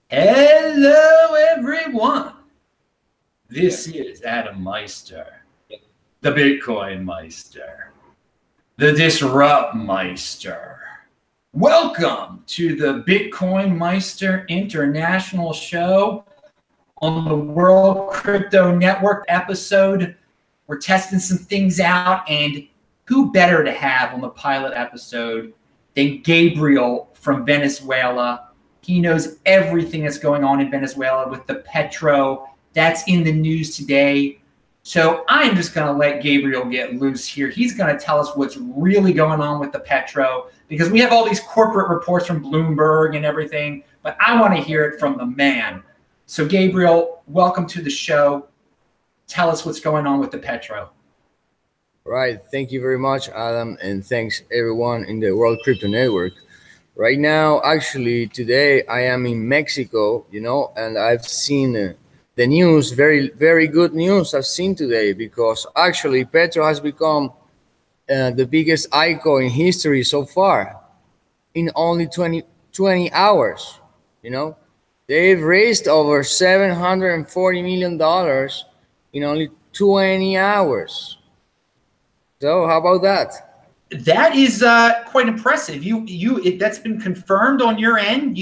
Hello, everyone. This is Adam Meister, the BitcoinMeister, the Disrupt Meister. Welcome to the BitcoinMeister International Show on the World Crypto Network episode. We're testing some things out, and who better to have on the pilot episode than Gabriel from Venezuela? He knows everything that's going on in Venezuela with the Petro. That's in the news today. So I'm just going to let Gabriel get loose here. He's going to tell us what's really going on with the Petro, because we have all these corporate reports from Bloomberg and everything, but I want to hear it from the man. So Gabriel, welcome to the show. Tell us what's going on with the Petro. Right. Thank you very much, Adam. And thanks everyone in the World Crypto Network. Right now, actually, today I am in Mexico, and I've seen the news, very, very good news I've seen today, because actually Petro has become the biggest ICO in history so far in only 20 hours. They've raised over $740 million in only 20 hours. So how about that? That is quite impressive. That's been confirmed on your end.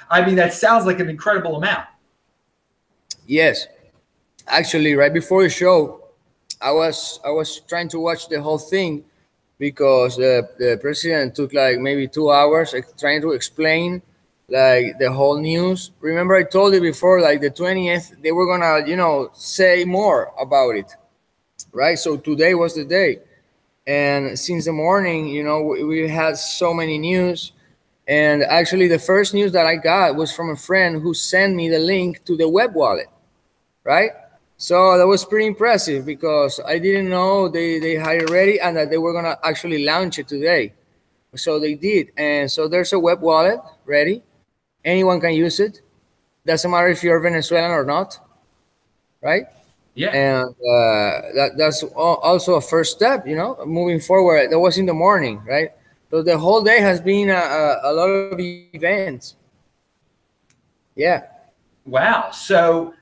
I mean, that sounds like an incredible amount. Yes, actually, right before the show, I was trying to watch the whole thing, because the president took like maybe 2 hours trying to explain like the whole news. Remember, I told you before, like the 20th, they were gonna say more about it, right? So today was the day. And since the morning, we had so many news. And actually, the first news that I got was from a friend who sent me the link to the web wallet, right? So that was pretty impressive, because I didn't know they had it ready and that they were going to actually launch it today. So they did. And so there's a web wallet ready. Anyone can use it. Doesn't matter if you're Venezuelan or not, right? Yeah. And that's also a first step, moving forward. That was in the morning, right? So the whole day has been a lot of events. Yeah. Wow. So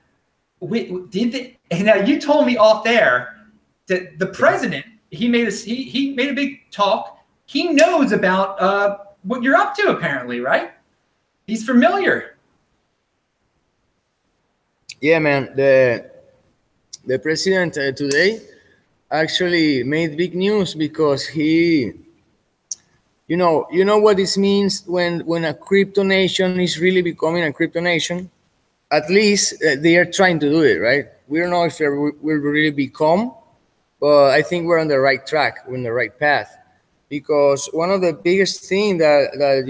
now you told me off there that the president, he made a big talk. He knows about what you're up to, apparently, right? He's familiar. Yeah, man. The president today actually made big news, because he, you know what this means when a crypto nation is really becoming a crypto nation. At least they are trying to do it, right? We don't know if it will really become, but I think we're on the right track. We're on the right path, because one of the biggest things that I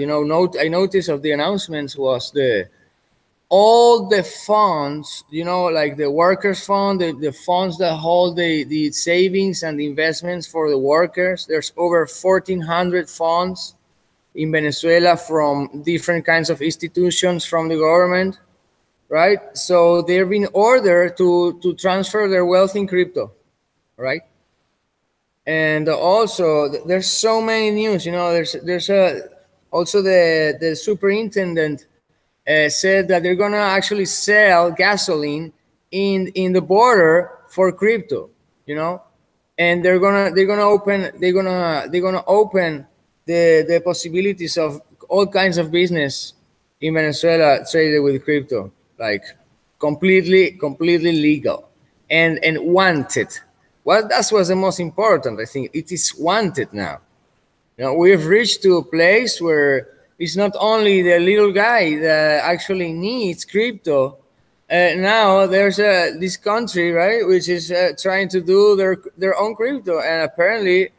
noticed of the announcements was all the funds, like the workers fund, the funds that hold the savings and the investments for the workers. There's over 1,400 funds in Venezuela from different kinds of institutions from the government, right? So they've been ordered to transfer their wealth in crypto, right? And also there's so many news, there's also the superintendent said that they're gonna actually sell gasoline in the border for crypto, and they're gonna open the possibilities of all kinds of business in Venezuela traded with crypto, like completely legal and wanted. Well, that's what's the most important. I think it is wanted now. We've reached to a place where it's not only the little guy that actually needs crypto. Now there's this country, right, which is trying to do their own crypto, and apparently,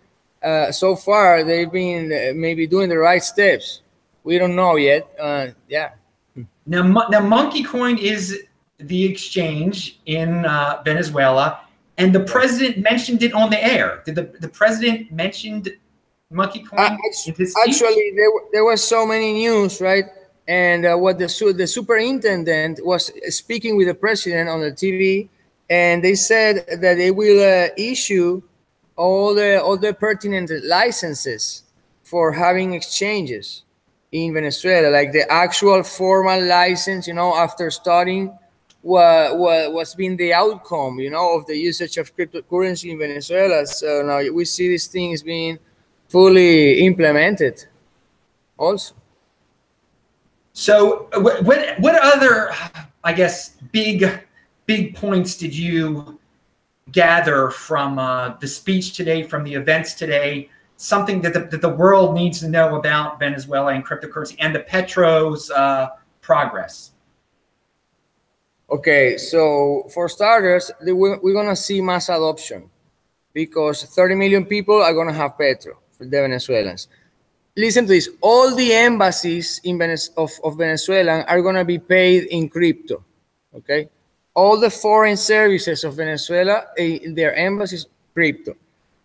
so far they've been maybe doing the right steps. We don't know yet. Yeah. Now Monkey Coin is the exchange in Venezuela, and the president mentioned it on the air. Did the president mentioned Monkey Coin? Actually, there was so many news, right? And what the superintendent was speaking with the president on the TV, and they said that they will issue all the pertinent licenses for having exchanges. in Venezuela, like the actual formal license, after studying what's been the outcome, of the usage of cryptocurrency in Venezuela. So now we see these things being fully implemented also. So what other, I guess, big points did you gather from the speech today, from the events today, something that the world needs to know about Venezuela and cryptocurrency and the Petro's progress? Okay, so for starters, we're going to see mass adoption because 30 million people are going to have Petro for the Venezuelans. Listen to this. All the embassies of Venezuela are going to be paid in crypto, okay? All the foreign services of Venezuela, their embassies, crypto.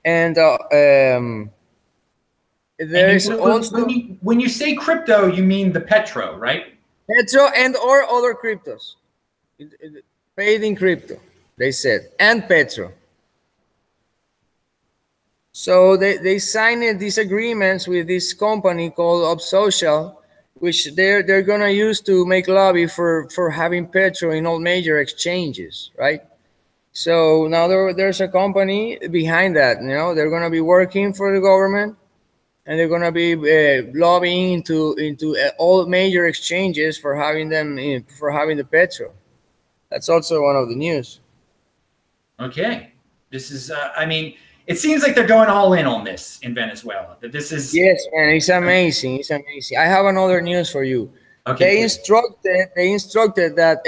And there's also... When you say crypto, you mean the Petro, right? Petro and or other cryptos. Paid in crypto, they said, and Petro. So they signed these agreements with this company called UpSocial, which they're gonna use to make lobby for having Petro in all major exchanges, right? So now there's a company behind that. They're gonna be working for the government, and they're gonna be lobbying into all major exchanges for having them for having the Petro. That's also one of the news. Okay, this is. I mean, it seems like they're going all in on this in Venezuela. That this is. Yes, man, it's amazing. It's amazing. I have another news for you. Okay. They instructed that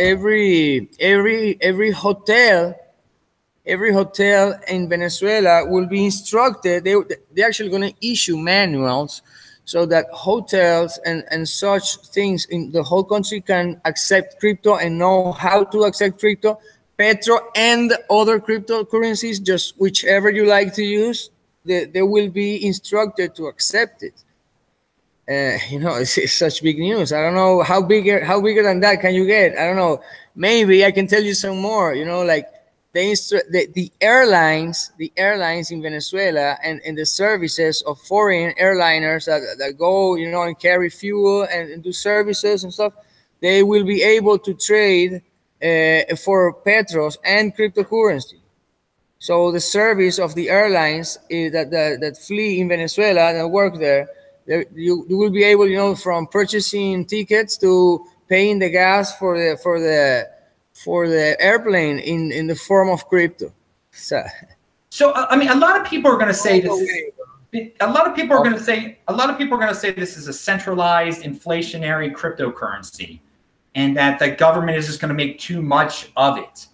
every hotel in Venezuela will be instructed. They're actually going to issue manuals so that hotels and such things in the whole country can accept crypto and know how to accept crypto, Petro, and other cryptocurrencies, just whichever you like to use. They will be instructed to accept it. It's such big news. I don't know how bigger than that can you get. I don't know. Maybe I can tell you some more. Like the airlines in Venezuela and the services of foreign airliners that go, and carry fuel and do services and stuff, they will be able to trade for Petros and cryptocurrency. So the service of the airlines that flee in Venezuela and work there, you will be able, from purchasing tickets to paying the gas for the airplane in the form of crypto. So I mean, a lot of people are going to say this. A lot of people are going to say this is a centralized inflationary cryptocurrency, and that the government is just going to make too much of it.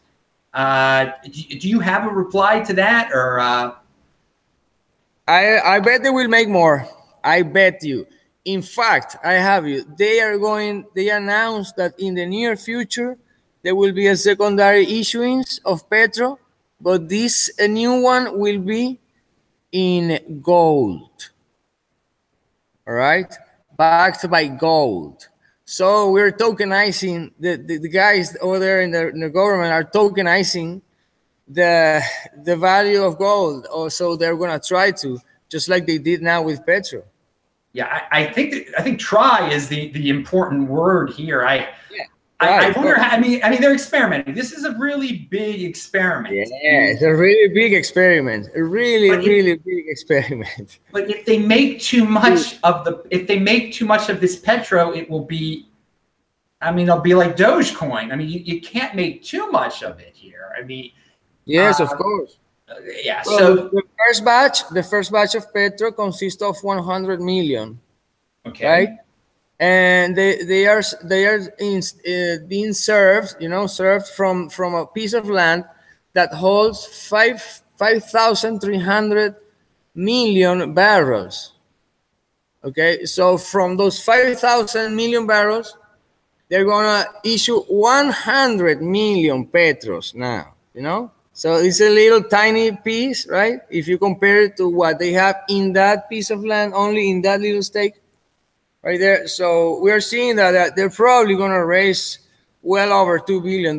Do you have a reply to that, or? I bet they will make more. I bet you. In fact, I have you. They announced that in the near future there will be a secondary issuance of Petro, but this new one will be in gold. All right, backed by gold. So we're tokenizing, the guys over there in the government are tokenizing the value of gold. Also, they're gonna try to, just like they did now with Petro. Yeah, I think try is the important word here. I wonder how, I mean they're experimenting. This is a really big experiment. Yeah, it's a really big experiment. A really big experiment. But if they make too much of this Petro, it will be, I mean, it'll be like Dogecoin. I mean, you can't make too much of it here. I mean, yes, of course. Yeah. Well, so the first batch of Petro consists of 100 million. Okay. Right. And they are being served, served from a piece of land that holds 5,300 million barrels. Okay, so from those 5,000 million barrels, they're gonna issue 100 million Petros now. So it's a little tiny piece, right? If you compare it to what they have in that piece of land, only in that little stake. Right there. So we're seeing that they're probably going to raise well over $2 billion,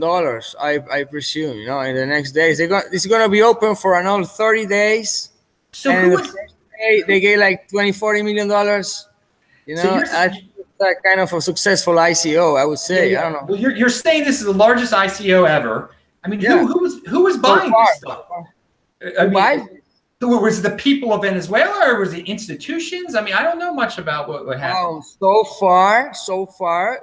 I presume, in the next days. It's going to be open for another 30 days. So and the first day, they get like $20-40 million. a kind of a successful ICO, I would say. I don't know. Well, you're saying this is the largest ICO ever. I mean, who was buying this stuff? I mean, was it the people of Venezuela or was it institutions? I mean, I don't know much about what happened. So far,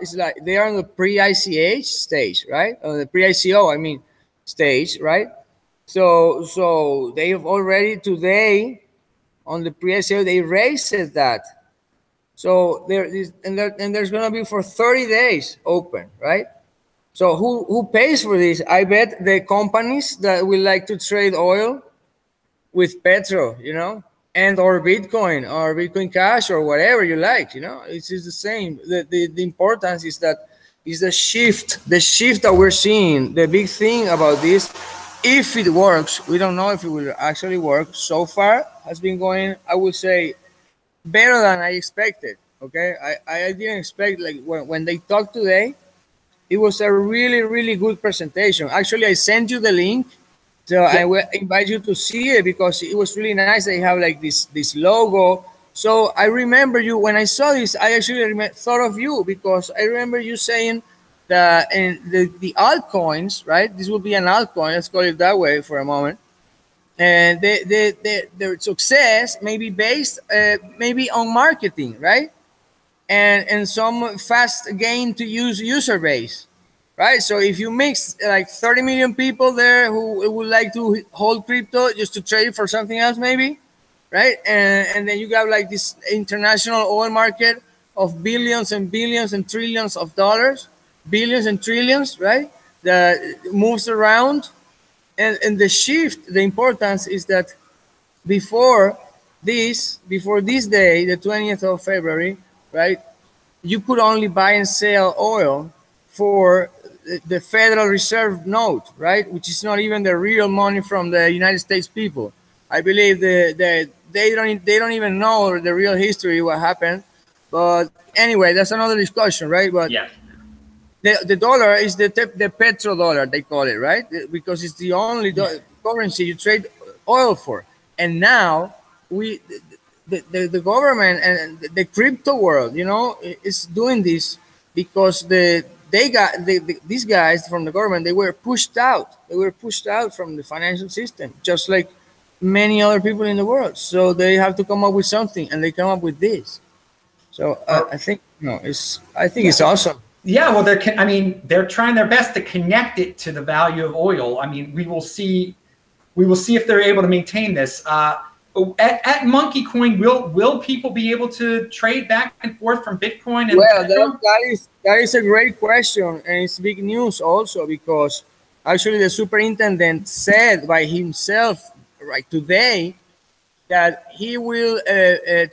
it's like they are on the pre-ICH stage, right? The pre-ICO, I mean, stage, right? So they have already today on the pre-ICO they raised that. So there's going to be for 30 days open, right? So who pays for this? I bet the companies that will like to trade oil with Petro, you know, and or Bitcoin Cash or whatever you like, you know, it's the same. The importance is that is the shift that we're seeing. The big thing about this, if it works, we don't know if it will actually work. So far has been going, I would say, better than I expected. Okay, I didn't expect, like when they talked today, it was a really good presentation. Actually, I sent you the link. So I will invite you to see it because it was really nice. They have like this logo. So I remember you when I saw this. I actually thought of you because I remember you saying that in the altcoins, right? This will be an altcoin. Let's call it that way for a moment. And their success may be based maybe on marketing, right? And some fast gain to use user base. Right, so if you mix like 30 million people there who would like to hold crypto just to trade for something else, maybe, right? And then you got like this international oil market of billions and billions and trillions of dollars, billions and trillions, right? That moves around, and the shift, the importance is that before this day, the 20th of February, right? You could only buy and sell oil for the Federal Reserve note, right, which is not even the real money from the United States people. I believe that they don't even know the real history, what happened. But anyway, that's another discussion, right? But yeah, the dollar is the Petro dollar, they call it, right? Because it's the only currency you trade oil for. And now the government and the crypto world, you know, is doing this because these guys from the government, they were pushed out. They were pushed out from the financial system, just like many other people in the world. So they have to come up with something, and they come up with this. So I think it's awesome. Yeah, well, they're trying their best to connect it to the value of oil. I mean, we will see if they're able to maintain this. At Monkey Coin, will people be able to trade back and forth from Bitcoin? And well, that is a great question, and it's big news also because actually the superintendent said by himself right today that he will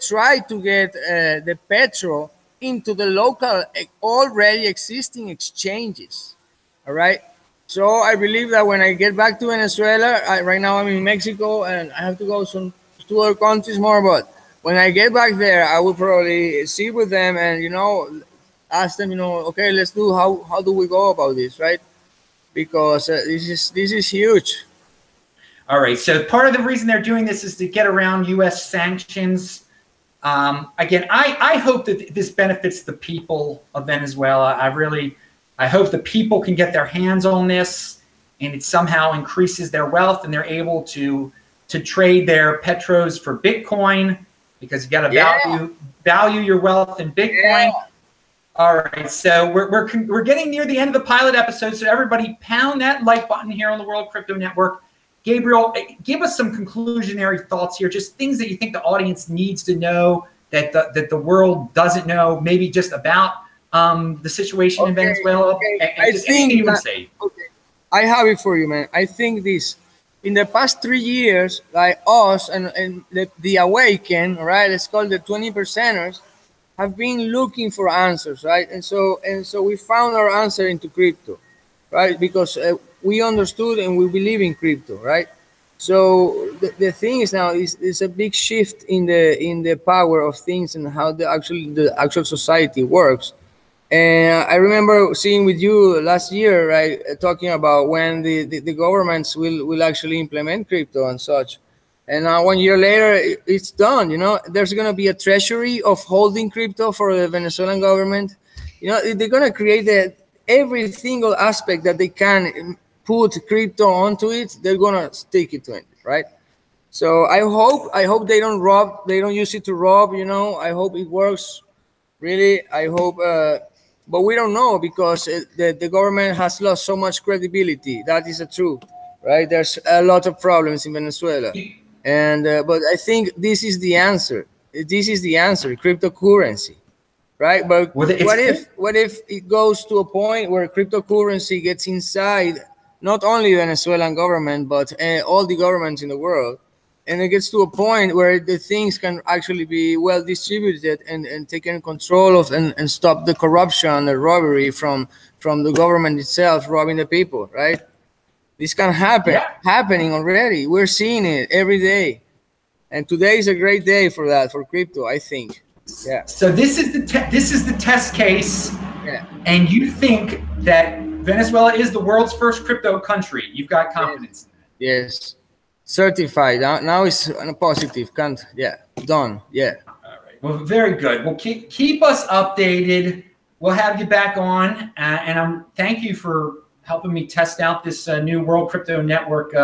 try to get the Petro into the local already existing exchanges. All right. So I believe that when I get back to Venezuela, right now I'm in Mexico and I have to go to other countries more, but when I get back there, I will probably sit with them and, you know, ask them, you know, okay, let's do how do we go about this, right? Because this is huge. All right. So part of the reason they're doing this is to get around U.S. sanctions. Again, I hope that this benefits the people of Venezuela. I hope the people can get their hands on this and it somehow increases their wealth and they're able to trade their petros for Bitcoin, because you got to value your wealth in Bitcoin. Yeah. All right, so we're getting near the end of the pilot episode, so everybody pound that like button here on the World Crypto Network. Gabriel, give us some conclusionary thoughts here, just things that you think the audience needs to know that the world doesn't know, maybe just about the situation in Venezuela. Okay. And just anything you would say. Okay. I have it for you, man. I think this. In the past 3 years, like us and the Awaken, right? Let's call the 20%ers, have been looking for answers, right? And so we found our answer into crypto, right? Because we understood and we believe in crypto, right? So the thing is now is a big shift in the power of things and how the actual society works. And I remember seeing with you last year, right, talking about when the governments will actually implement crypto and such. And now 1 year later, it's done. You know, there's going to be a treasury of holding crypto for the Venezuelan government. You know, they're going to create every single aspect that they can put crypto onto it. They're going to stick it to it, right? So I hope they don't use it to rob. You know, I hope it works. Really, I hope. But we don't know because the government has lost so much credibility. That is the truth, right? There's a lot of problems in Venezuela. And but I think this is the answer. This is the answer: cryptocurrency, right? But what if it goes to a point where cryptocurrency gets inside not only Venezuelan government but all the governments in the world, and it gets to a point where the things can actually be well distributed and taken control of and stop the corruption, the robbery from the government itself robbing the people, right? This can happen, happening already. We're seeing it every day. And today is a great day for that, for crypto, I think. Yeah. So this is the test case. Yeah. And you think that Venezuela is the world's first crypto country. You've got confidence in that. Yes. Certified. Now it's a positive. Done. Yeah. All right. Well, very good. Well, keep us updated. We'll have you back on. And thank you for helping me test out this new World Crypto Network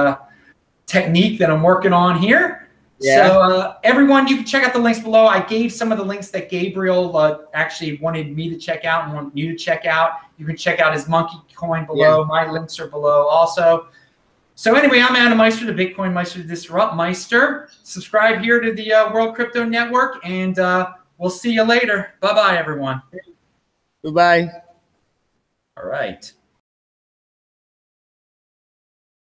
technique that I'm working on here. Yeah. So everyone, you can check out the links below. I gave some of the links that Gabriel actually wanted me to check out and want you to check out. You can check out his monkey coin below. Yeah. My links are below also. So anyway, I'm BitcoinMeister, the BitcoinMeister, the DisruptMeister. Subscribe here to the World Crypto Network, and we'll see you later. Bye-bye, everyone. Goodbye. All right.